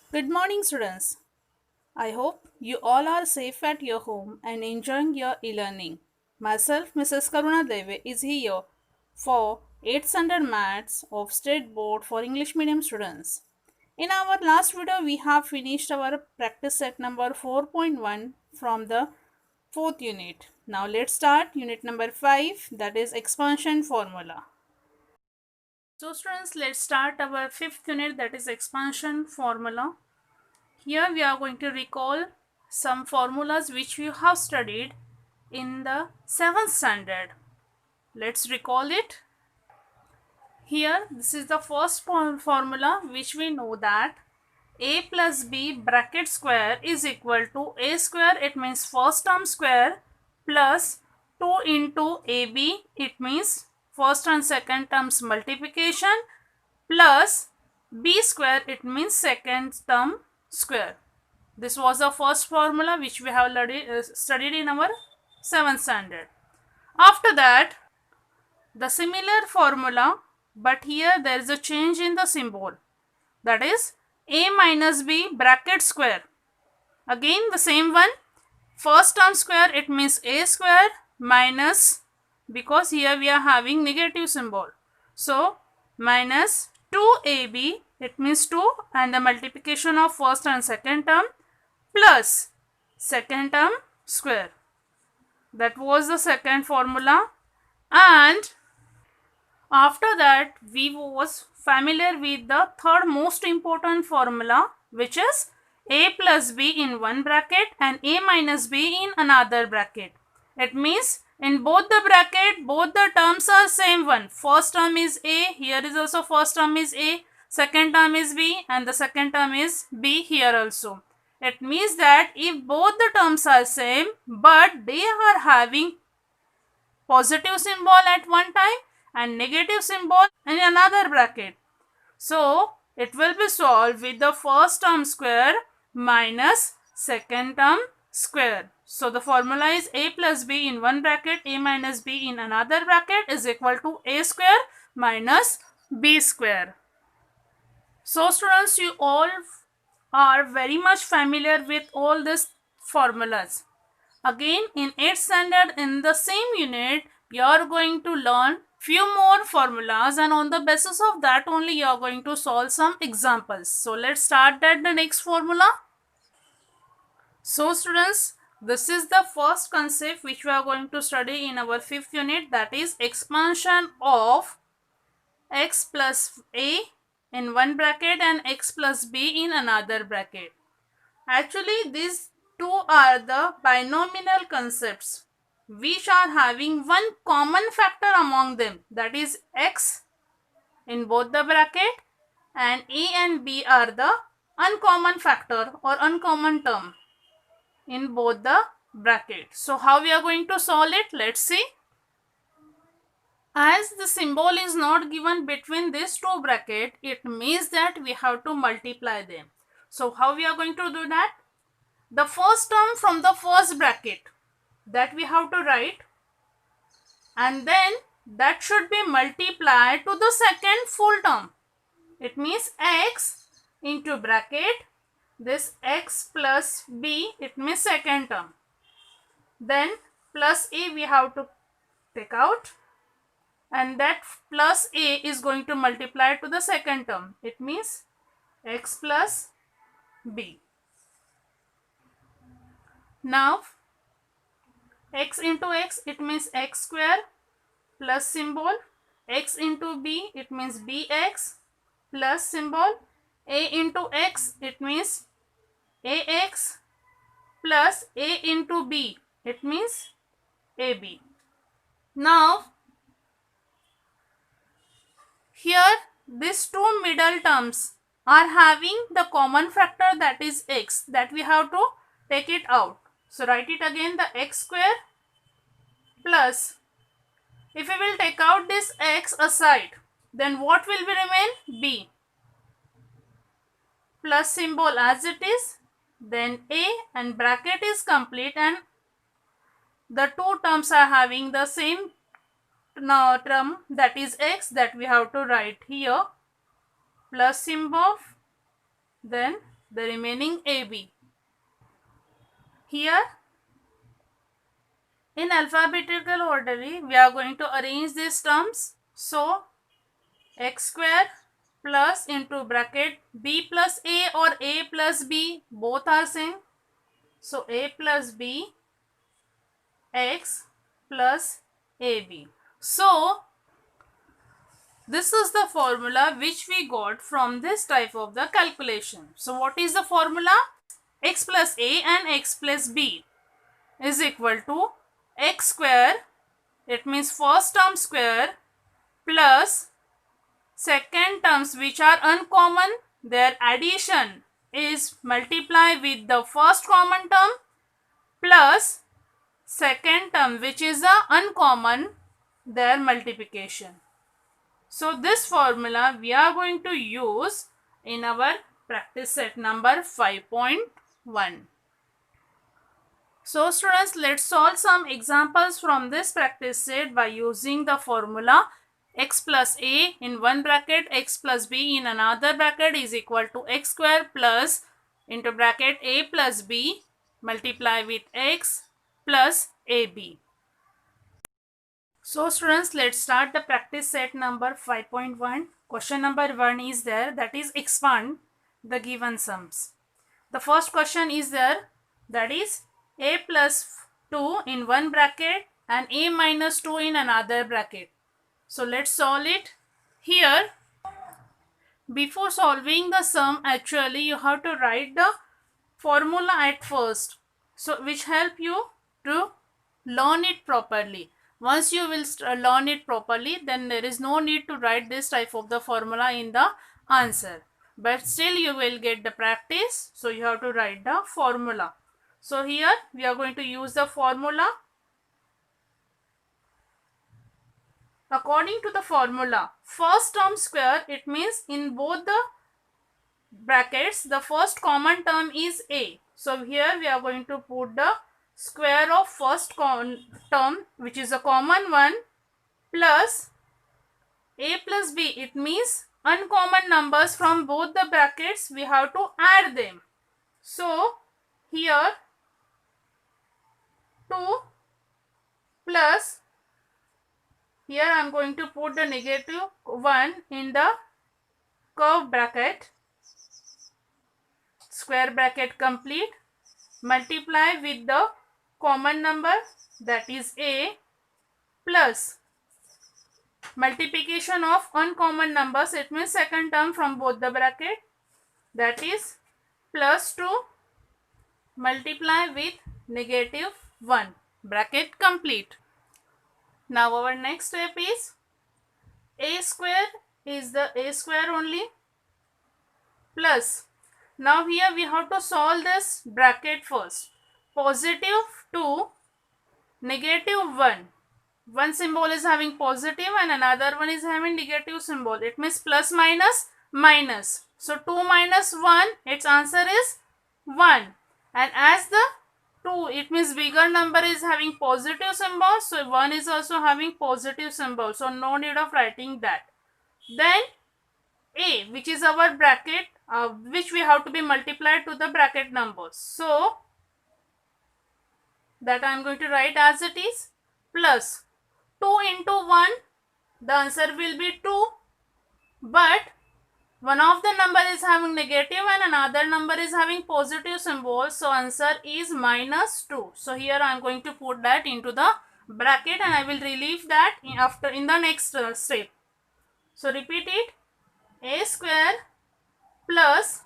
Good morning, students. I hope you all are safe at your home and enjoying your e-learning. Myself, Mrs. Karuna Deve, is here for 8th Standard Maths of State Board for English Medium students. In our last video, we have finished our practice set number 4.1 from the 4th unit. Now let's start unit number 5, that is expansion formula. So students, let's start our 5th unit, that is expansion formula. Here we are going to recall some formulas which we have studied in the 7th standard. Let's recall it. Here this is the first formula which we know that a plus b bracket square is equal to a square, it means first term square, plus 2 into ab, it means first and second terms multiplication, plus b square, it means second term square. This was the first formula which we have studied in our 7th standard. After that, the similar formula, but here there is a change in the symbol. That is a minus b bracket square. Again the same one. First term square, it means a square minus, because here we are having negative symbol. So minus 2ab, it means 2, and the multiplication of first and second term, plus second term square. That was the second formula. And after that we was familiar with the third most important formula, which is a plus b in one bracket and a minus b in another bracket. It means in both the bracket, both the terms are same one. First term is a, here is also first term is a, second term is b, and the second term is b here also. It means that if both the terms are same but they are having positive symbol at one time and negative symbol in another bracket, so it will be solved with the first term square minus second term square. So the formula is a plus b in one bracket, a minus b in another bracket is equal to a square minus b square. So students, you all are very much familiar with all these formulas. Again, in 8th standard, in the same unit, you are going to learn few more formulas, and on the basis of that only you are going to solve some examples. So let's start at the next formula. So students, this is the first concept which we are going to study in our 5th unit, that is expansion of x plus a in one bracket and x plus b in another bracket. Actually, these two are the binomial concepts which are having one common factor among them, that is x in both the bracket, and a and b are the uncommon factor or uncommon term in both the bracket. So how we are going to solve it? Let's see. As the symbol is not given between these two brackets, it means that we have to multiply them. So how we are going to do that? The first term from the first bracket, that we have to write, and then that should be multiplied to the second full term. It means x into bracket, this x plus b, it means second term. Then plus a we have to take out, and that plus a is going to multiply to the second term. It means x plus b. Now x into x, it means x square plus symbol, x into b, it means bx plus symbol, a into x, it means ax plus a into b, it means ab. Now here these two middle terms are having the common factor, that is x, that we have to take it out. So write it again, the x square plus, if we will take out this x aside, then what will be remain? B plus symbol as it is, then a, and bracket is complete, and the two terms are having the same term, that is x, that we have to write here, plus symbol, then the remaining AB. Here in alphabetical order we are going to arrange these terms. So x square plus into bracket b plus a or a plus b, both are same. So a plus b x plus ab. So this is the formula which we got from this type of the calculation. So what is the formula? X plus a and x plus b is equal to x square, it means first term square, plus second terms which are uncommon, their addition is multiply with the first common term, plus second term which is the uncommon, their multiplication. So this formula we are going to use in our practice set number 5.1. So students, let's solve some examples from this practice set by using the formula x plus a in one bracket, x plus b in another bracket is equal to x square plus into bracket a plus b multiply with x plus ab. So students, let's start the practice set number 5.1. Question number 1 is there, that is expand the given sums. The first question is there, that is a plus 2 in one bracket and a minus 2 in another bracket. So let's solve it. Here, before solving the sum, actually you have to write the formula at first, so which help you to learn it properly. Once you will learn it properly, then there is no need to write this type of the formula in the answer, but still you will get the practice, so you have to write the formula. So here we are going to use the formula. According to the formula, first term square, it means in both the brackets the first common term is a. So here we are going to put the square of first term, which is a common one, plus a plus b, it means uncommon numbers from both the brackets, we have to add them. So here 2 plus, here I am going to put the negative 1 in the curved bracket, square bracket complete, multiply with the common number, that is a, plus multiplication of uncommon numbers, it means second term from both the bracket, that is plus 2 multiply with negative 1, bracket complete. Now our next step is a square is the a square only, plus now here we have to solve this bracket first. Positive 2, negative 1. One symbol is having positive and another one is having negative symbol. It means plus minus minus. So 2 minus 1, its answer is 1. And as the 2, it means bigger number is having positive symbol, so 1 is also having positive symbol, so no need of writing that. Then a, which is our bracket, which we have to be multiplied to the bracket numbers, so that I am going to write as it is, plus 2 into 1, the answer will be 2, but one of the number is having negative and another number is having positive symbol, so answer is minus 2. So here I am going to put that into the bracket and I will relieve that in the next step. So repeat it, a square plus,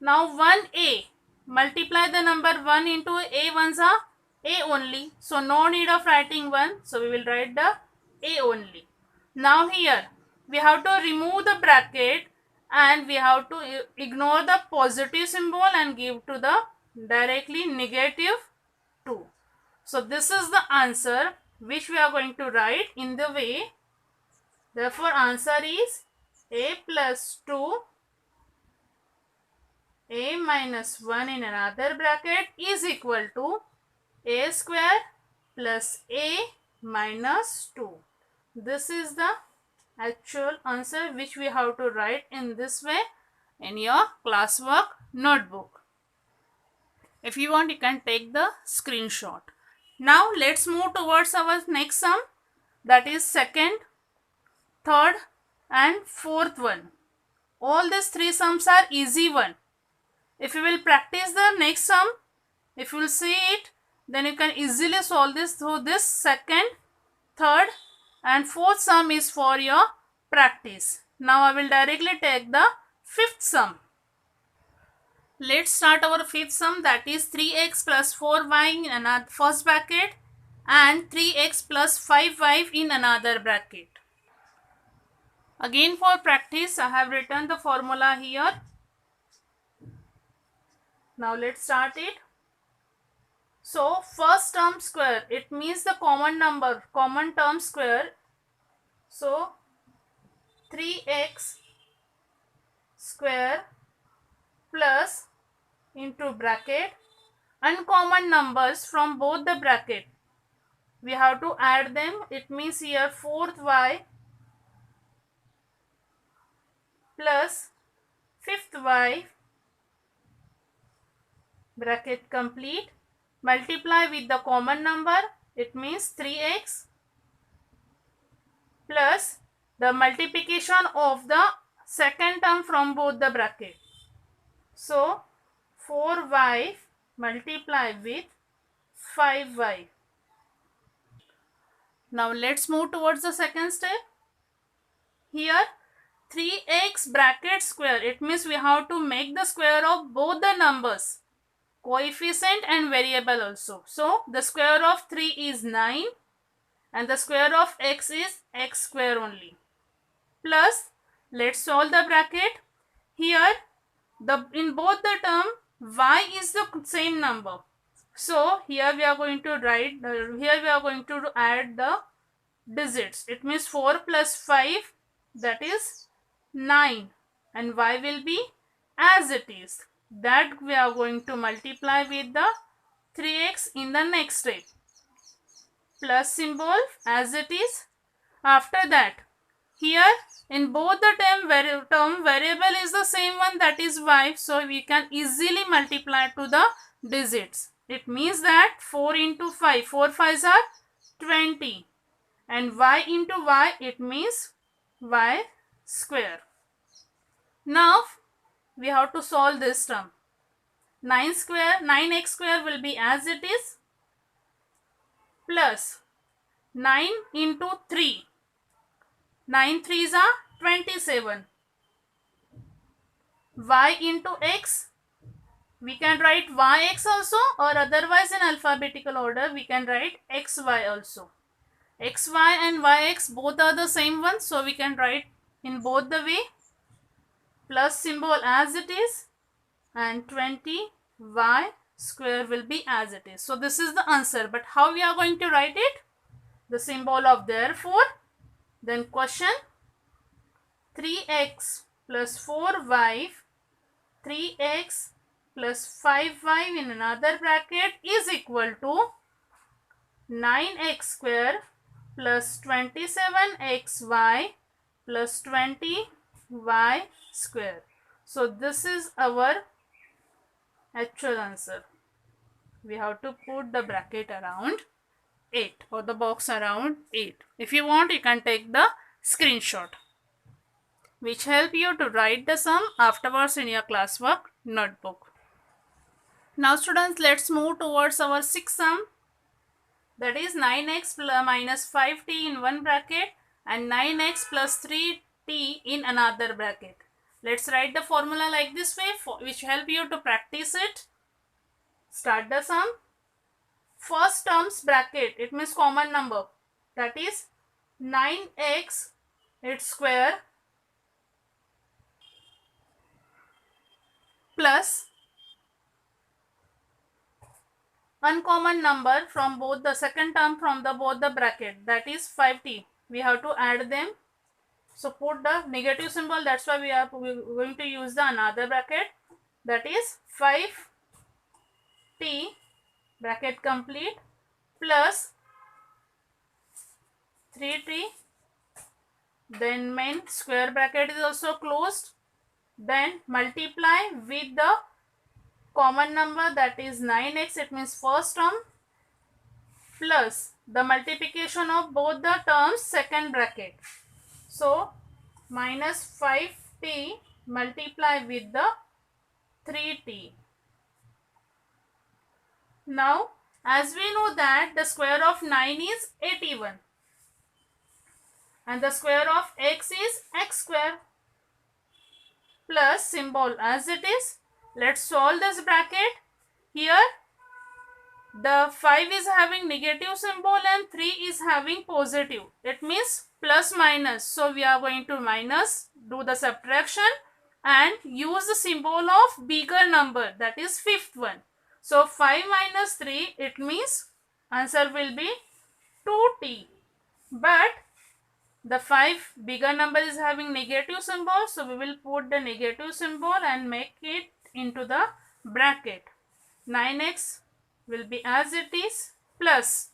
now 1a, multiply the number 1 into a ones are a only, so no need of writing 1, so we will write the a only. Now here we have to remove the bracket and we have to ignore the positive symbol and give to the directly negative 2. So this is the answer which we are going to write in the way. Therefore answer is a plus 2, a minus 1 in another bracket is equal to a square plus a minus 2. This is the actual answer which we have to write in this way in your classwork notebook. If you want, you can take the screenshot. Now let's move towards our next sum, that is second, third and fourth one. All these three sums are easy one. If you will practice the next sum, if you will see it, then you can easily solve this. So this second, third and fourth sum is for your practice. Now I will directly take the fifth sum. Let's start our fifth sum, that is 3x plus 4y in another first bracket and 3x plus 5y in another bracket. Again for practice, I have written the formula here. Now let's start it. So first term square, it means the common number, common term square. So 3x square plus into bracket uncommon numbers from both the bracket. We have to add them. It means here 4y plus 5y bracket complete, multiply with the common number. It means 3x plus the multiplication of the second term from both the bracket. So 4y multiply with 5y. Now let's move towards the second step. Here 3x bracket square, it means we have to make the square of both the numbers, coefficient and variable also. So the square of 3 is 9 and the square of x is x square only. Plus, let's solve the bracket. Here in both the term y is the same number. So here we are going to write, here we are going to add the digits. It means 4 plus 5, that is 9, and y will be as it is. That we are going to multiply with the 3x in the next step. Plus symbol as it is. After that, here in both the term variable is the same one, that is y. So we can easily multiply to the digits. It means that 4 into 5, 4 5s are 20, and y into y, it means y square. Now we have to solve this term. 9x square will be as it is, plus 9 into 3. 9 3s are 27. Y into x, we can write yx also, or otherwise in alphabetical order we can write xy also. Xy and yx both are the same one, so we can write in both the way. Plus symbol as it is, and 20y square will be as it is. So this is the answer, but how we are going to write it? The symbol of therefore, then question 3x plus 4y, 3x plus 5y in another bracket is equal to 9x square plus 27xy plus 20y square. So this is our actual answer. We have to put the bracket around 8 or the box around 8. If you want, you can take the screenshot, which help you to write the sum afterwards in your classwork notebook. Now students, let's move towards our sixth sum, that is 9x minus 5t in one bracket and 9x plus 3t in another bracket. Let's write the formula like this way, which help you to practice it. Start the sum. First terms bracket, it means common number, that is 9x its square plus uncommon number from both the second term from the both the bracket, that is 5t. We have to add them. So put the negative symbol, that's why we are going to use the another bracket, that is 5t bracket complete plus 3t, then main square bracket is also closed, then multiply with the common number, that is 9x, it means first term, plus the multiplication of both the terms, second bracket. So minus 5t multiply with the 3t. Now as we know that the square of 9 is 81 and the square of x is x square, plus symbol as it is. Let's solve this bracket. Here the 5 is having negative symbol and 3 is having positive. It means plus minus. So we are going to minus, do the subtraction and use the symbol of bigger number, that is fifth one. So 5 minus 3, it means answer will be 2t. But the 5 bigger number is having negative symbol, so we will put the negative symbol and make it into the bracket. 9x will be as it is, plus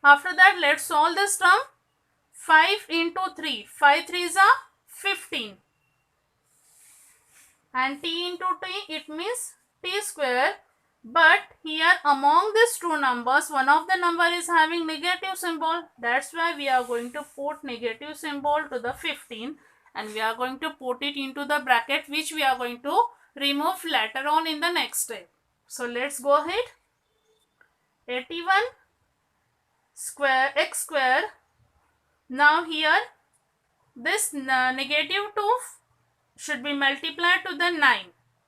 after that let's solve this term. 5 into 3, 5 3s are 15 and t into t, it means t square. But here among these two numbers, one of the number is having negative symbol, that's why we are going to put negative symbol to the 15 and we are going to put it into the bracket, which we are going to remove later on in the next step. So let's go ahead. 81 square x square. Now here this negative 2 should be multiplied to the 9.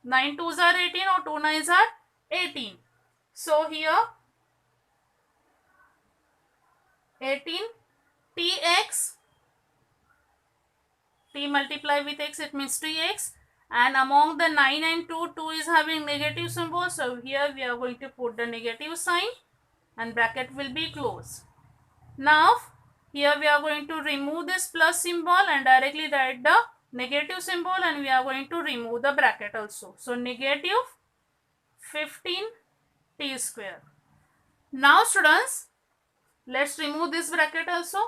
9 2s are 18 or 2 9s are 18. So here 18 tx, t multiply with x, it means 3x, and among the 9 and 2, 2 is having negative symbol, so here we are going to put the negative sign and bracket will be closed. Now here we are going to remove this plus symbol and directly write the negative symbol and we are going to remove the bracket also. So negative 15 t square. Now students, let's remove this bracket also.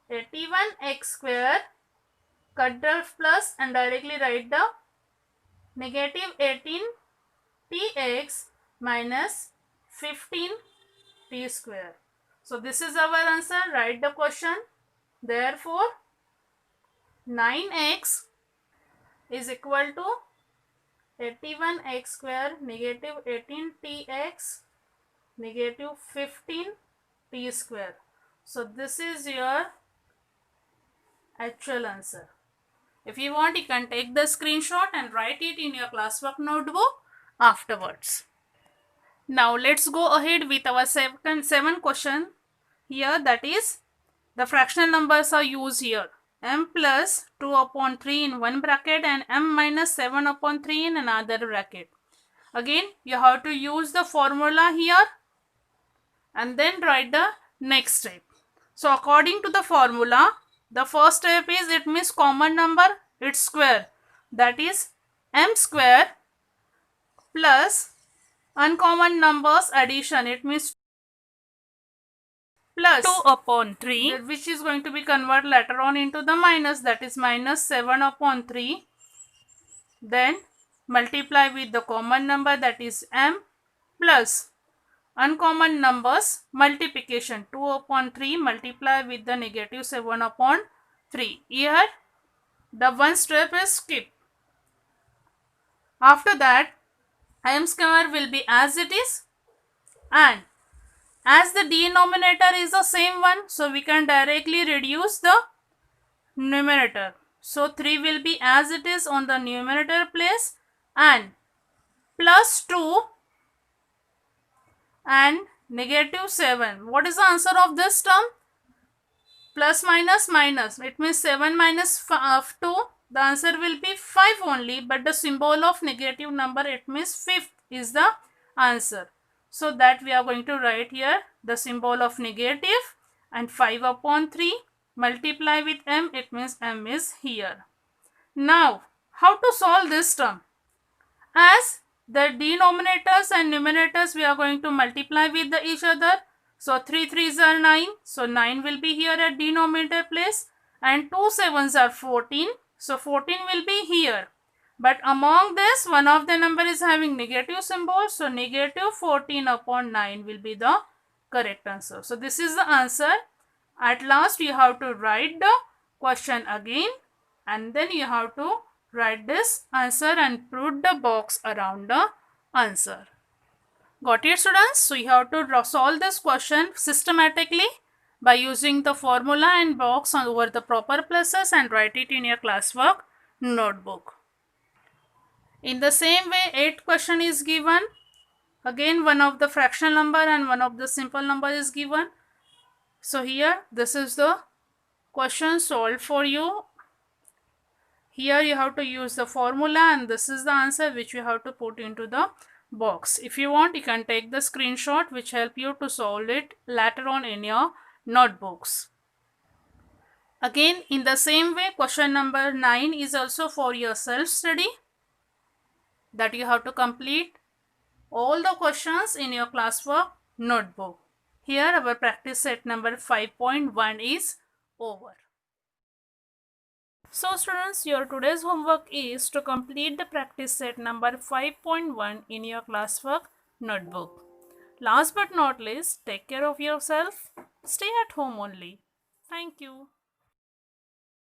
81 x square, cut the plus and directly write the negative 18 tx minus 15 t square. So this is our answer. Write the question. Therefore 9x is equal to 81 x square negative 18 tx negative 15 t square. So this is your actual answer. If you want, you can take the screenshot and write it in your classwork notebook afterwards. Now let's go ahead with our seven question here, that is the fractional numbers are used here. M plus 2 upon 3 in one bracket and m minus 7 upon 3 in another bracket. Again you have to use the formula here and then write the next step. So according to the formula, the first step is, it means common number, its square, that is m square, plus uncommon numbers addition, it means plus 2 upon 3, which is going to be converted later on into the minus, that is minus 7 upon 3. Then multiply with the common number, that is m, plus uncommon numbers multiplication, 2 upon 3 multiply with the negative 7 upon 3. Here the one step is skipped. After that m square will be as it is, and as the denominator is the same one, so we can directly reduce the numerator. So 3 will be as it is on the numerator place, and plus 2 and negative 7. What is the answer of this term? Plus minus minus, it means 7 minus 2, the answer will be 5 only, but the symbol of negative number, it means 5th is the answer. So that we are going to write here the symbol of negative and 5 upon 3 multiply with m, it means m is here. Now how to solve this term? As the denominators and numerators we are going to multiply with each other. So 3 3s are 9, so 9 will be here at denominator place, and 2 7s are 14, so 14 will be here. But among this, one of the number is having negative symbol. So negative 14 upon 9 will be the correct answer. So this is the answer. At last you have to write the question again and then you have to write this answer and put the box around the answer. Got it, students? So you have to solve this question systematically by using the formula and box over the proper places and write it in your classwork notebook. In the same way, 8th question is given. Again, one of the fractional number and one of the simple number is given. So here, this is the question solved for you. Here you have to use the formula and this is the answer which you have to put into the box. If you want, you can take the screenshot which help you to solve it later on in your notebooks. Again, in the same way, question number 9 is also for your self-study, that you have to complete all the questions in your classwork notebook. Here our practice set number 5.1 is over. So students, your today's homework is to complete the practice set number 5.1 in your classwork notebook. Last but not least, take care of yourself. Stay at home only. Thank you.